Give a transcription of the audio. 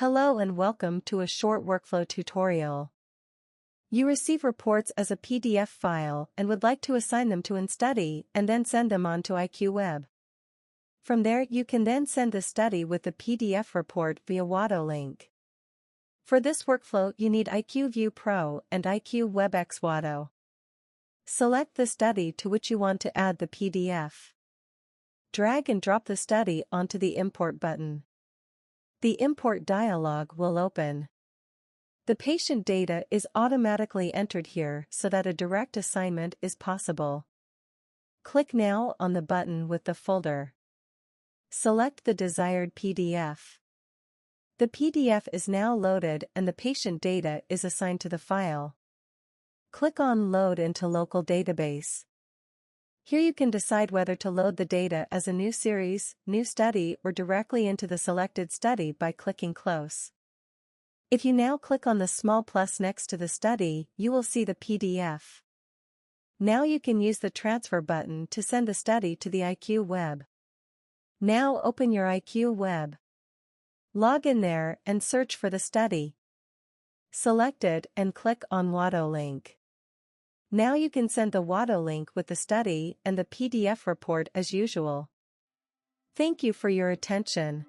Hello and welcome to a short workflow tutorial. You receive reports as a PDF file and would like to assign them to InStudy and then send them on to iQ-WEB. From there you can then send the study with the PDF report via WADO link. For this workflow you need iQ-View Pro and iQ-WEB X WADO. Select the study to which you want to add the PDF. Drag and drop the study onto the Import button. The import dialog will open. The patient data is automatically entered here so that a direct assignment is possible. Click now on the button with the folder. Select the desired PDF. The PDF is now loaded and the patient data is assigned to the file. Click on Load into Local Database. Here you can decide whether to load the data as a new series, new study, or directly into the selected study by clicking Close. If you now click on the small plus next to the study, you will see the PDF. Now you can use the Transfer button to send the study to the iQ-WEB. Now open your iQ-WEB. Log in there and search for the study. Select it and click on WADO link. Now you can send the WADO link with the study and the PDF report as usual. Thank you for your attention.